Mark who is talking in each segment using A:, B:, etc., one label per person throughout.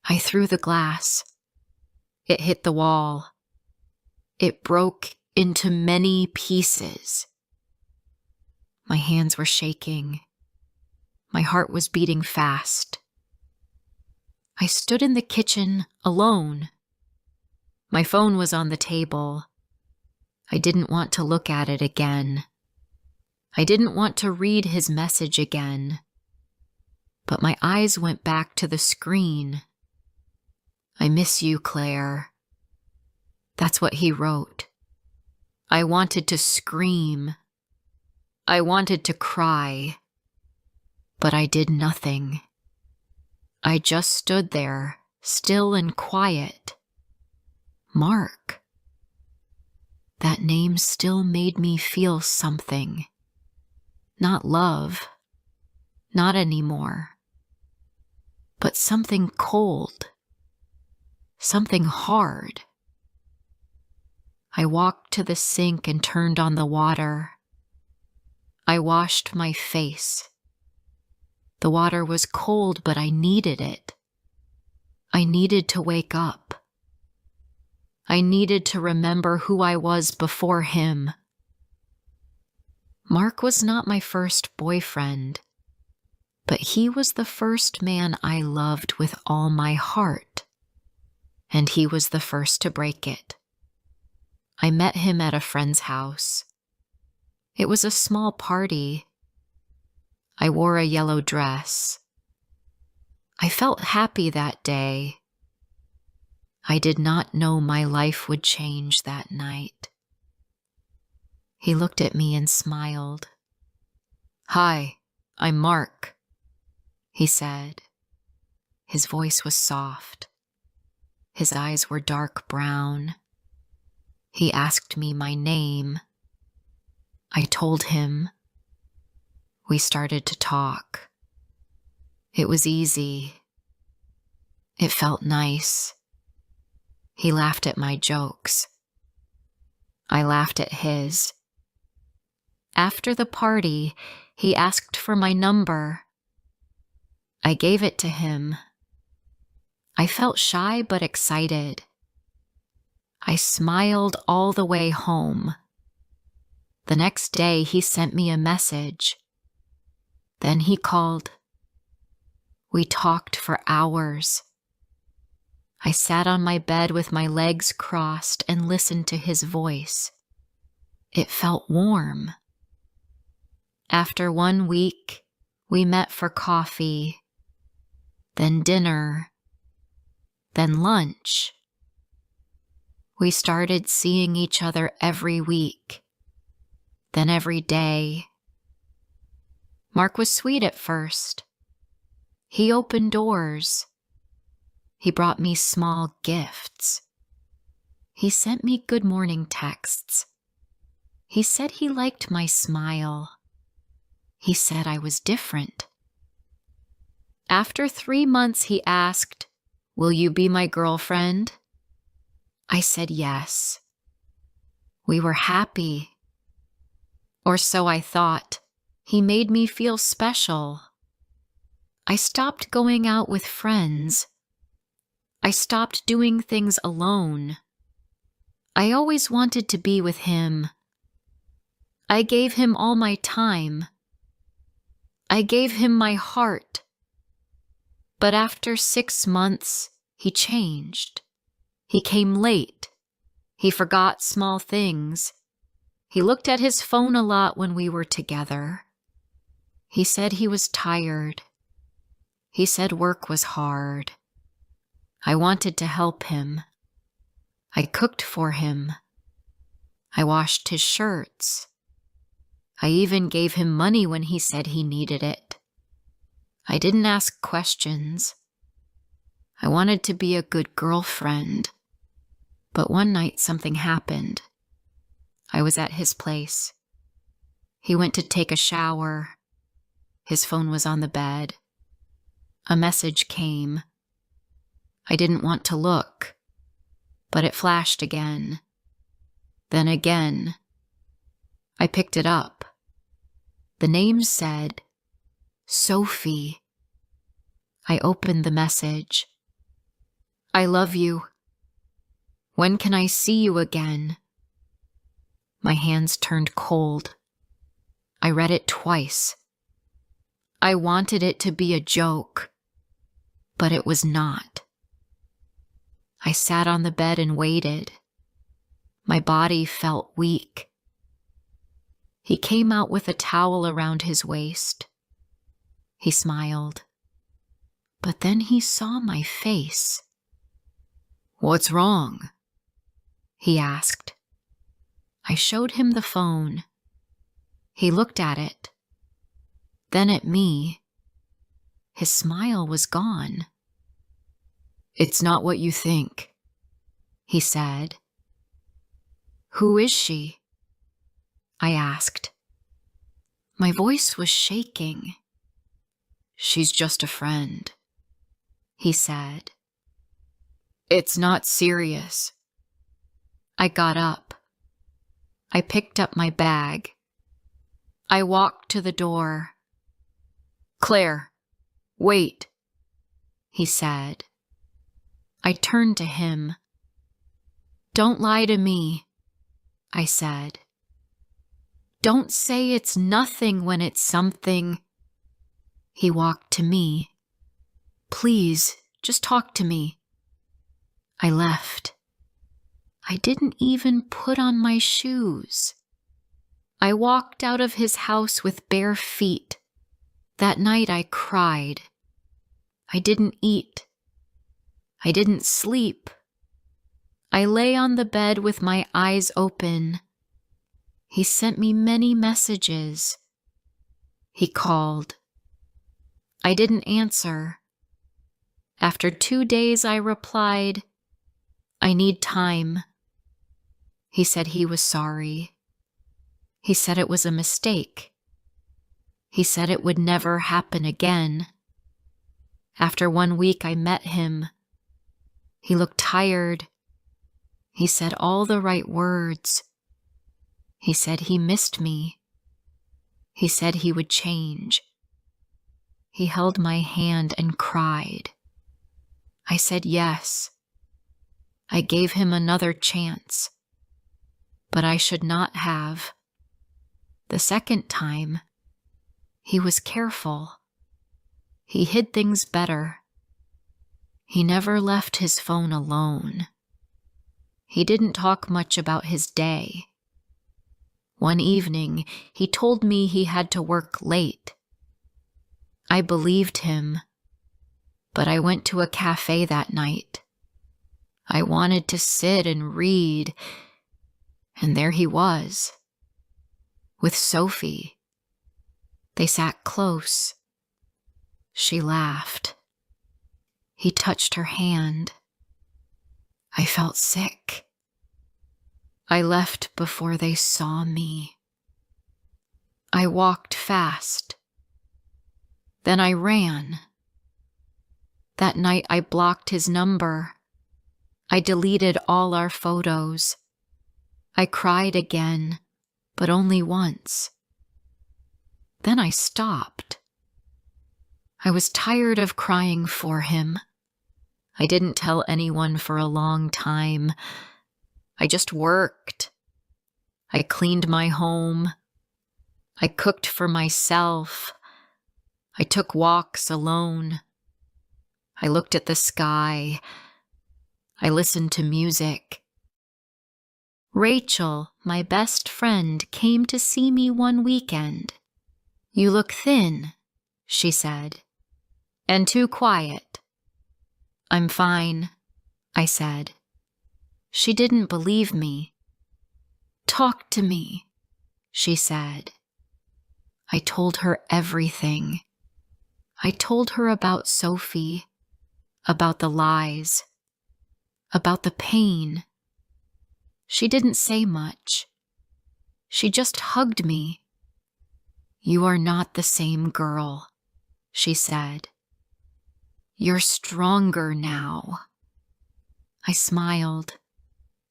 A: I threw the glass. It hit the wall. It broke into many pieces. My hands were shaking. My heart was beating fast. I stood in the kitchen alone. My phone was on the table. I didn't want to look at it again. I didn't want to read his message again. But my eyes went back to the screen. I miss you, Claire. That's what he wrote. I wanted to scream. I wanted to cry. But I did nothing. I just stood there, still and quiet. Mark. That name still made me feel something. Not love. Not anymore. But something cold. Something hard. I walked to the sink and turned on the water. I washed my face. The water was cold, but I needed it. I needed to wake up. I needed to remember who I was before him. Mark was not my first boyfriend, but he was the first man I loved with all my heart, and he was the first to break it. I met him at a friend's house. It was a small party. I wore a yellow dress. I felt happy that day. I did not know my life would change that night. He looked at me and smiled. "Hi, I'm Mark," he said. His voice was soft. His eyes were dark brown. He asked me my name. I told him. We started to talk. It was easy. It felt nice. He laughed at my jokes. I laughed at his. After the party, he asked for my number. I gave it to him. I felt shy but excited. I smiled all the way home. The next day, he sent me a message. Then he called. We talked for hours. I sat on my bed with my legs crossed and listened to his voice. It felt warm. After 1 week, we met for coffee, then dinner, then lunch. We started seeing each other every week, then every day. Mark was sweet at first. He opened doors. He brought me small gifts. He sent me good morning texts. He said he liked my smile. He said I was different. After 3 months, he asked, "Will you be my girlfriend?" I said yes. We were happy. Or so I thought. He made me feel special. I stopped going out with friends. I stopped doing things alone. I always wanted to be with him. I gave him all my time. I gave him my heart. But after 6 months, he changed. He came late. He forgot small things. He looked at his phone a lot when we were together. He said he was tired. He said work was hard. I wanted to help him. I cooked for him. I washed his shirts. I even gave him money when he said he needed it. I didn't ask questions. I wanted to be a good girlfriend. But one night something happened. I was at his place. He went to take a shower. His phone was on the bed. A message came. I didn't want to look, but it flashed again. Then again. I picked it up. The name said, Sophie. I opened the message. I love you. When can I see you again? My hands turned cold. I read it twice. I wanted it to be a joke, but it was not. I sat on the bed and waited. My body felt weak. He came out with a towel around his waist. He smiled. But then he saw my face. "What's wrong?" he asked. I showed him the phone. He looked at it, then at me. His smile was gone. "It's not what you think," he said. "Who is she?" I asked. My voice was shaking. "She's just a friend," he said. "It's not serious." I got up. I picked up my bag. I walked to the door. "Claire, wait," he said. I turned to him. "Don't lie to me," I said. "Don't say it's nothing when it's something." He walked to me. "Please, just talk to me." I left. I didn't even put on my shoes. I walked out of his house with bare feet. That night I cried. I didn't eat. I didn't sleep. I lay on the bed with my eyes open. He sent me many messages. He called. I didn't answer. After 2 days, I replied, "I need time." He said he was sorry. He said it was a mistake. He said it would never happen again. After 1 week, I met him. He looked tired. He said all the right words. He said he missed me. He said he would change. He held my hand and cried. I said yes. I gave him another chance. But I should not have. The second time, he was careful. He hid things better. He never left his phone alone. He didn't talk much about his day. One evening, he told me he had to work late. I believed him, but I went to a cafe that night. I wanted to sit and read, and there he was, with Sophie. They sat close. She laughed. He touched her hand. I felt sick. I left before they saw me. I walked fast. Then I ran. That night I blocked his number. I deleted all our photos. I cried again, but only once. Then I stopped. I was tired of crying for him. I didn't tell anyone for a long time. I just worked. I cleaned my home. I cooked for myself. I took walks alone. I looked at the sky. I listened to music. Rachel, my best friend, came to see me one weekend. "You look thin," she said, "and too quiet." "I'm fine," I said. She didn't believe me. "Talk to me," she said. I told her everything. I told her about Sophie, about the lies, about the pain. She didn't say much. She just hugged me. "You are not the same girl," she said. "You're stronger now." I smiled,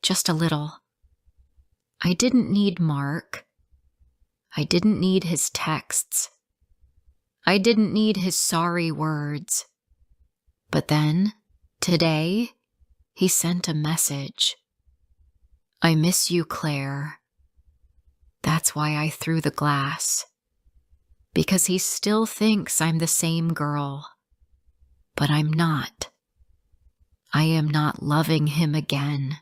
A: just a little. I didn't need Mark. I didn't need his texts. I didn't need his sorry words. But then, today, He sent a message. I miss you, Claire. That's why I threw the glass. Because he still thinks I'm the same girl. But I'm not. I am not loving him again.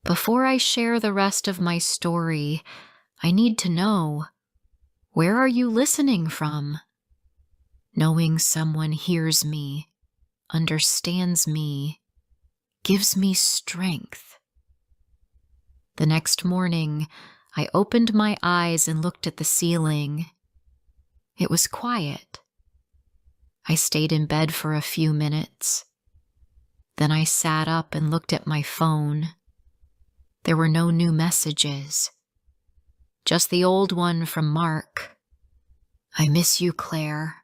A: Before I share the rest of my story, I need to know, where are you listening from? Knowing someone hears me, understands me, gives me strength. The next morning, I opened my eyes and looked at the ceiling. It was quiet. I stayed in bed for a few minutes. Then I sat up and looked at my phone. There were no new messages. Just the old one from Mark. I miss you, Claire.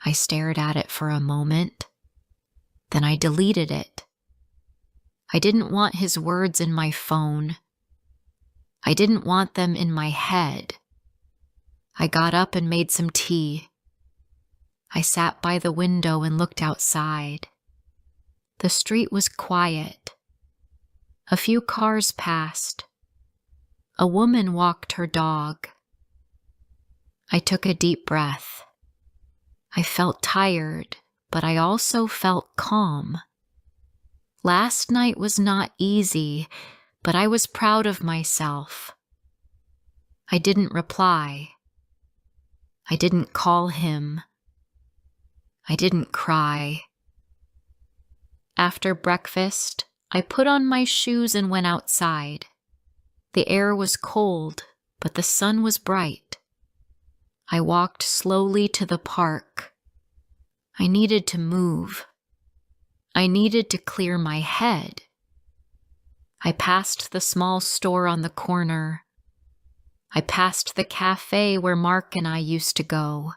A: I stared at it for a moment. Then I deleted it. I didn't want his words in my phone. I didn't want them in my head. I got up and made some tea. I sat by the window and looked outside. The street was quiet. A few cars passed. A woman walked her dog. I took a deep breath. I felt tired, but I also felt calm. Last night was not easy, but I was proud of myself. I didn't reply. I didn't call him. I didn't cry. After breakfast, I put on my shoes and went outside. The air was cold, but the sun was bright. I walked slowly to the park. I needed to move. I needed to clear my head. I passed the small store on the corner. I passed the cafe where Mark and I used to go.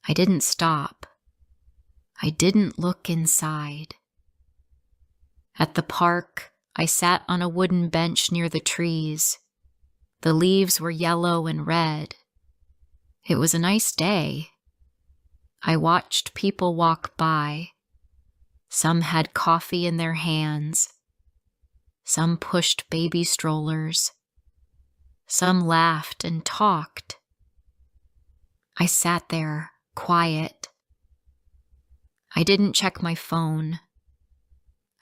A: I didn't stop. I didn't look inside. At the park, I sat on a wooden bench near the trees. The leaves were yellow and red. It was a nice day. I watched people walk by. Some had coffee in their hands. Some pushed baby strollers. Some laughed and talked. I sat there, quiet. I didn't check my phone.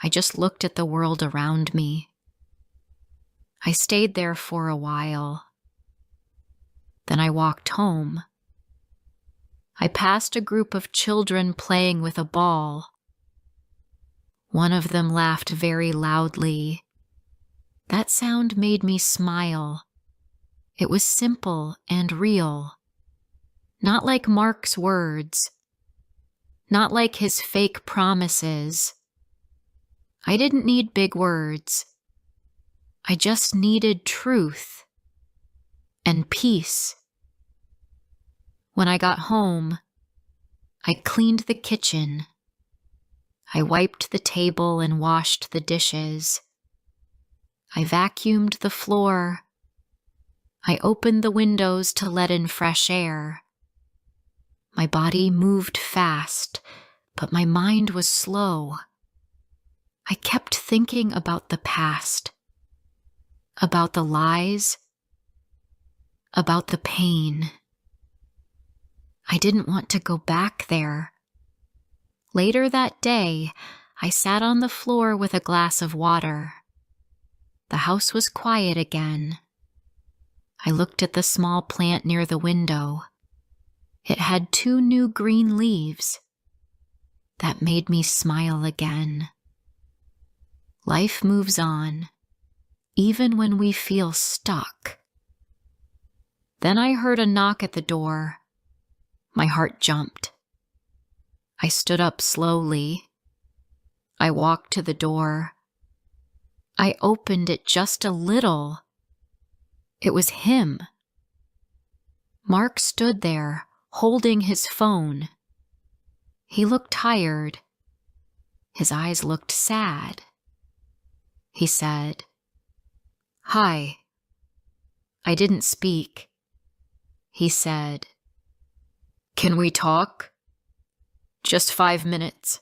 A: I just looked at the world around me. I stayed there for a while. Then I walked home. I passed a group of children playing with a ball. One of them laughed very loudly. That sound made me smile. It was simple and real. Not like Mark's words. Not like his fake promises. I didn't need big words. I just needed truth and peace. When I got home, I cleaned the kitchen. I wiped the table and washed the dishes. I vacuumed the floor. I opened the windows to let in fresh air. My body moved fast, but my mind was slow. I kept thinking about the past, about the lies, about the pain. I didn't want to go back there. Later that day, I sat on the floor with a glass of water. The house was quiet again. I looked at the small plant near the window. It had 2 new green leaves. That made me smile again. Life moves on, even when we feel stuck. Then I heard a knock at the door. My heart jumped. I stood up slowly. I walked to the door. I opened it just a little. It was him. Mark stood there, holding his phone. He looked tired. His eyes looked sad. He said, "Hi." I didn't speak. He said, "Can we talk? Just 5 minutes."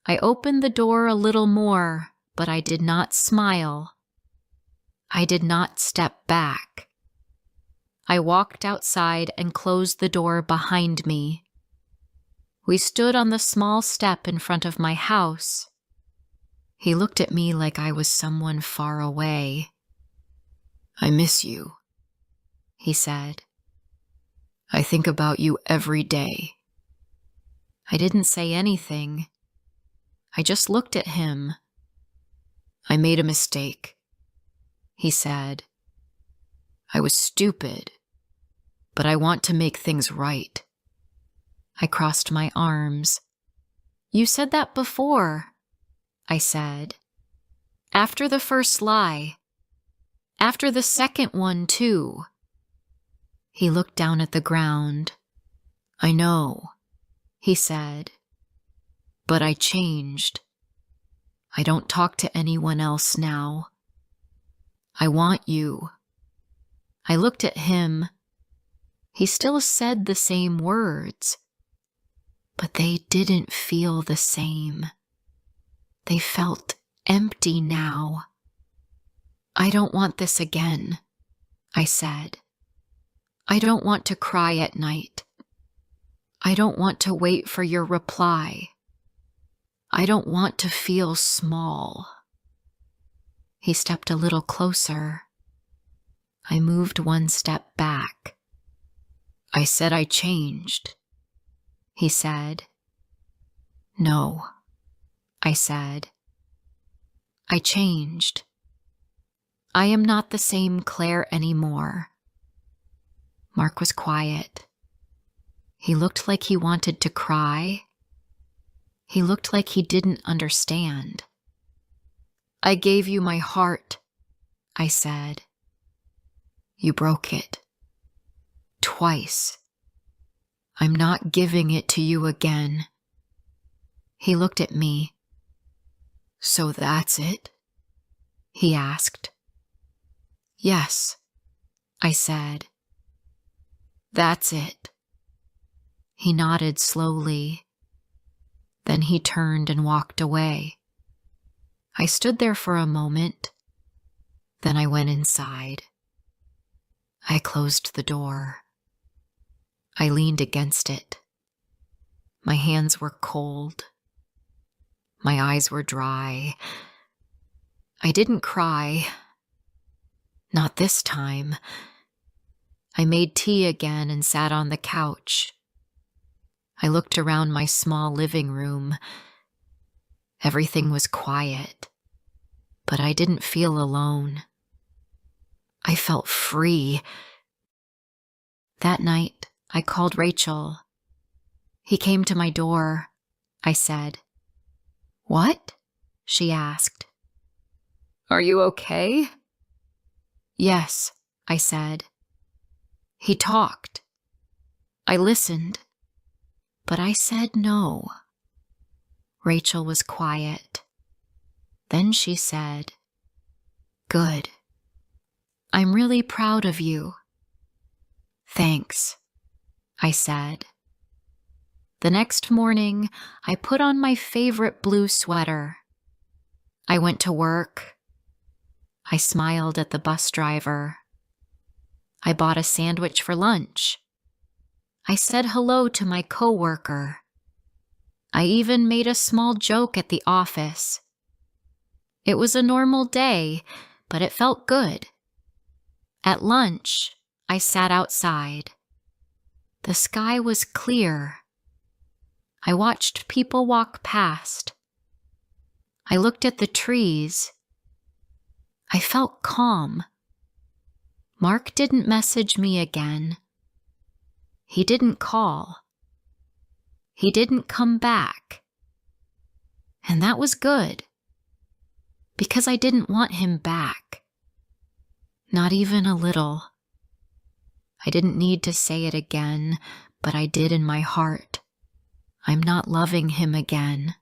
A: I opened the door a little more, but I did not smile. I did not step back. I walked outside and closed the door behind me. We stood on the small step in front of my house. He looked at me like I was someone far away. "I miss you," he said. "I think about you every day." I didn't say anything. I just looked at him. "I made a mistake," he said. "I was stupid, but I want to make things right." I crossed my arms. "You said that before," I said. "After the first lie. After the second one, too." He looked down at the ground. "I know," he said. "But I changed. I don't talk to anyone else now. I want you." I looked at him. He still said the same words, but they didn't feel the same. They felt empty now. "I don't want this again," I said. "I don't want to cry at night. I don't want to wait for your reply. I don't want to feel small." He stepped a little closer. I moved one step back. "I said I changed," he said. "No," I said. "I changed. I am not the same Claire anymore." Mark was quiet. He looked like he wanted to cry. He looked like he didn't understand. "I gave you my heart," I said. "You broke it. Twice. I'm not giving it to you again." He looked at me. "So that's it?" he asked. "Yes," I said. "That's it." He nodded slowly. Then he turned and walked away. I stood there for a moment. Then I went inside. I closed the door. I leaned against it. My hands were cold. My eyes were dry. I didn't cry. Not this time. I made tea again and sat on the couch. I looked around my small living room. Everything was quiet, but I didn't feel alone. I felt free. That night, I called Rachel. "He came to my door," I said. "What?" she asked. "Are you okay?" "Yes," I said. "He talked. I listened, but I said no." Rachel was quiet. Then she said, "Good. I'm really proud of you." "Thanks," I said. The next morning, I put on my favorite blue sweater. I went to work. I smiled at the bus driver. I bought a sandwich for lunch. I said hello to my coworker. I even made a small joke at the office. It was a normal day, but it felt good. At lunch, I sat outside. The sky was clear. I watched people walk past. I looked at the trees. I felt calm. Mark didn't message me again. He didn't call. He didn't come back. And that was good, because I didn't want him back. Not even a little. I didn't need to say it again, but I did in my heart. I'm not loving him again.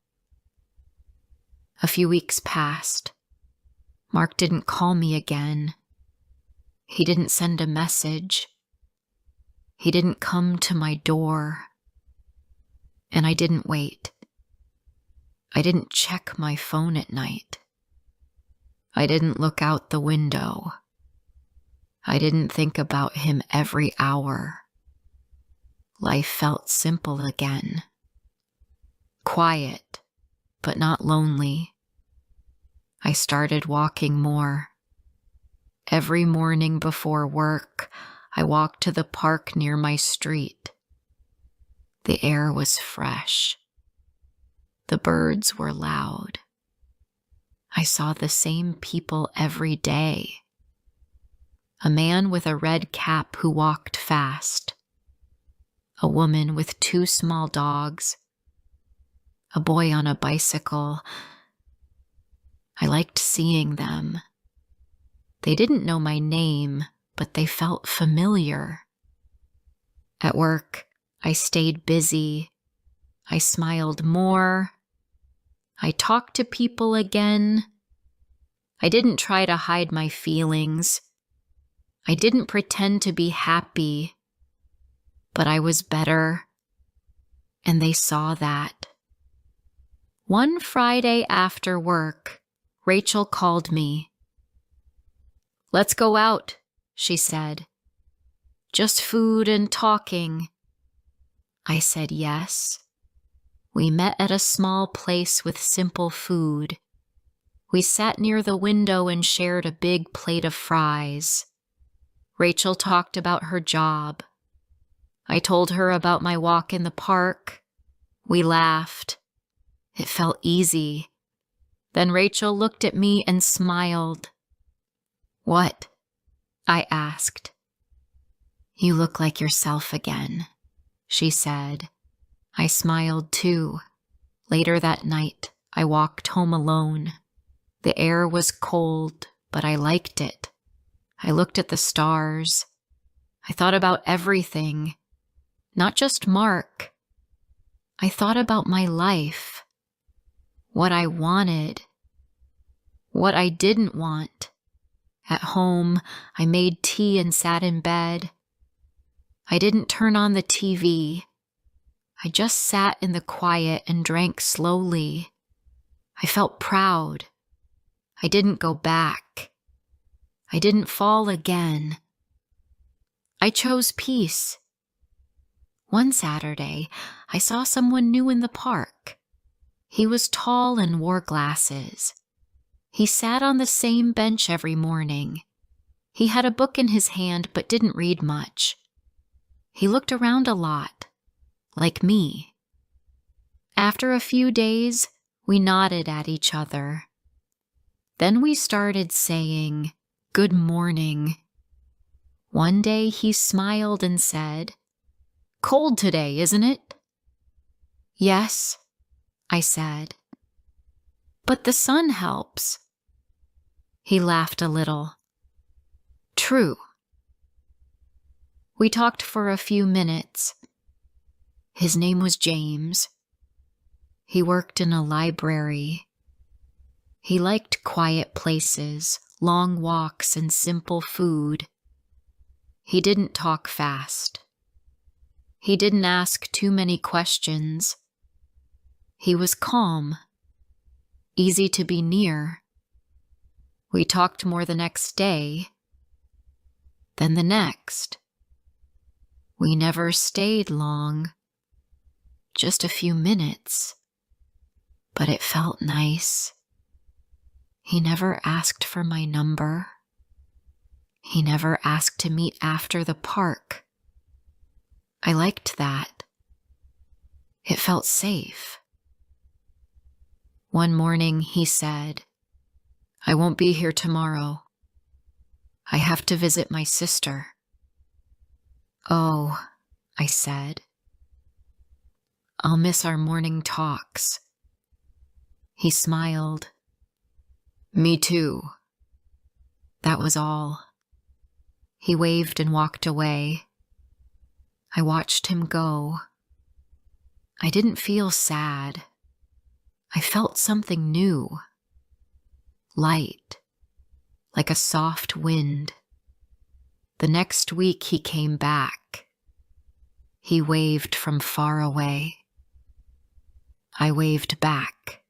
A: A few weeks passed. Mark didn't call me again. He didn't send a message. He didn't come to my door. And I didn't wait. I didn't check my phone at night. I didn't look out the window. I didn't think about him every hour. Life felt simple again. Quiet, but not lonely. I started walking more. Every morning before work, I walked to the park near my street. The air was fresh. The birds were loud. I saw the same people every day. A man with a red cap who walked fast. A woman with 2 small dogs. A boy on a bicycle. I liked seeing them. They didn't know my name, but they felt familiar. At work, I stayed busy. I smiled more. I talked to people again. I didn't try to hide my feelings. I didn't pretend to be happy, but I was better, and they saw that. One Friday after work, Rachel called me. "Let's go out," she said. "Just food and talking." I said yes. We met at a small place with simple food. We sat near the window and shared a big plate of fries. Rachel talked about her job. I told her about my walk in the park. We laughed. It felt easy. Then Rachel looked at me and smiled. "What?" I asked. "You look like yourself again," she said. I smiled too. Later that night, I walked home alone. The air was cold, but I liked it. I looked at the stars. I thought about everything, not just Mark. I thought about my life, what I wanted, what I didn't want. At home, I made tea and sat in bed. I didn't turn on the TV. I just sat in the quiet and drank slowly. I felt proud. I didn't go back. I didn't fall again. I chose peace. One Saturday, I saw someone new in the park. He was tall and wore glasses. He sat on the same bench every morning. He had a book in his hand but didn't read much. He looked around a lot, like me. After a few days, we nodded at each other. Then we started saying, "Good morning." One day he smiled and said, "Cold today, isn't it?" "Yes," I said. "But the sun helps." He laughed a little. "True." We talked for a few minutes. His name was James. He worked in a library. He liked quiet places, long walks, and simple food. He didn't talk fast. He didn't ask too many questions. He was calm, easy to be near. We talked more the next day, then the next. We never stayed long, just a few minutes, but it felt nice. He never asked for my number. He never asked to meet after the park. I liked that. It felt safe. One morning he said, "I won't be here tomorrow. I have to visit my sister." "Oh," I said. "I'll miss our morning talks." He smiled. "Me too." That was all. He waved and walked away. I watched him go. I didn't feel sad. I felt something new. Light, like a soft wind. The next week he came back. He waved from far away. I waved back.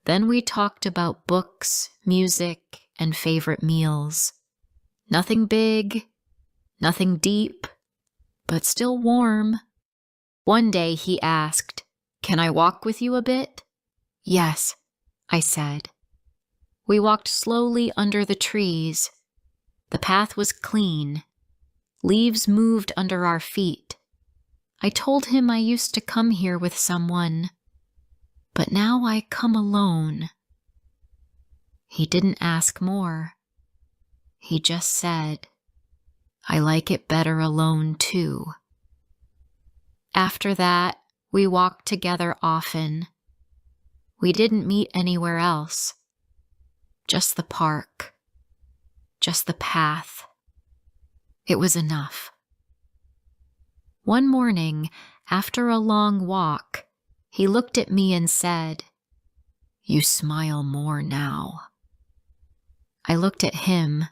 A: Then we talked about books, music, and favorite meals. Nothing big, nothing deep, but still warm. One day he asked, "Can I walk with you a bit?" "Yes," I said. We walked slowly under the trees. The path was clean. Leaves moved under our feet. I told him I used to come here with someone, but now I come alone. He didn't ask more. He just said, "I like it better alone too." After that, we walked together often. We didn't meet anywhere else. Just the park. Just the path. It was enough. One morning, after a long walk, he looked at me and said, "You smile more now." I looked at him.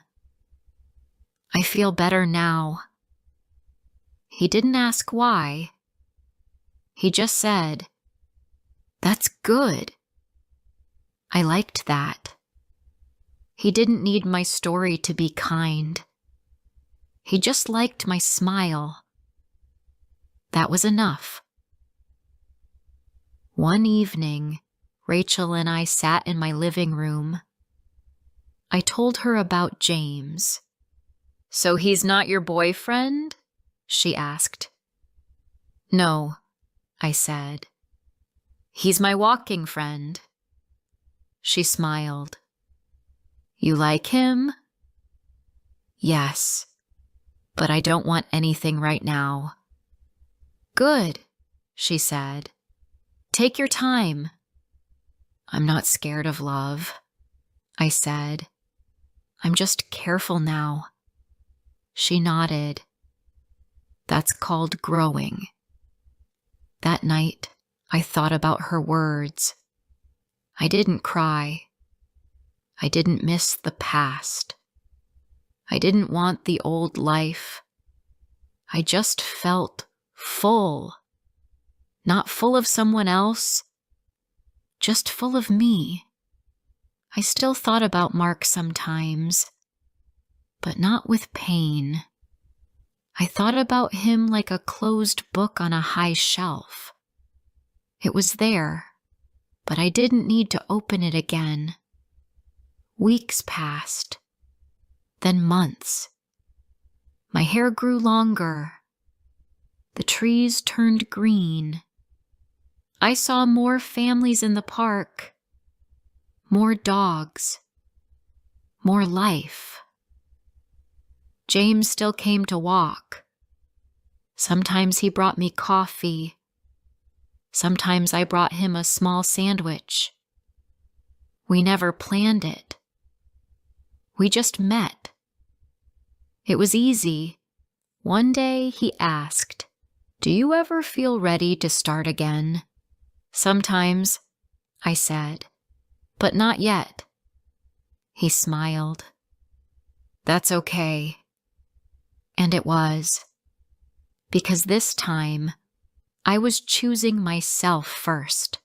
A: "I feel better now." He didn't ask why. He just said, "That's good." I liked that. He didn't need my story to be kind. He just liked my smile. That was enough. One evening, Rachel and I sat in my living room. I told her about James. "So he's not your boyfriend?" she asked. "No," I said. "He's my walking friend." She smiled. "You like him?" "Yes, but I don't want anything right now." "Good," she said. "Take your time." "I'm not scared of love," I said. "I'm just careful now." She nodded. "That's called growing." That night, I thought about her words. I didn't cry. I didn't miss the past. I didn't want the old life. I just felt full. Not full of someone else, just full of me. I still thought about Mark sometimes, but not with pain. I thought about him like a closed book on a high shelf. It was there, but I didn't need to open it again. Weeks passed, then months. My hair grew longer. The trees turned green. I saw more families in the park, more dogs, more life. James still came to walk. Sometimes he brought me coffee. Sometimes I brought him a small sandwich. We never planned it. We just met. It was easy. One day he asked, "Do you ever feel ready to start again?" "Sometimes," I said, "but not yet." He smiled. "That's okay." And it was, because this time I was choosing myself first.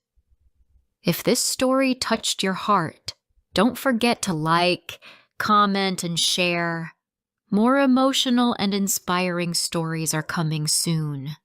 A: If this story touched your heart, don't forget to like, comment, and share. More emotional and inspiring stories are coming soon.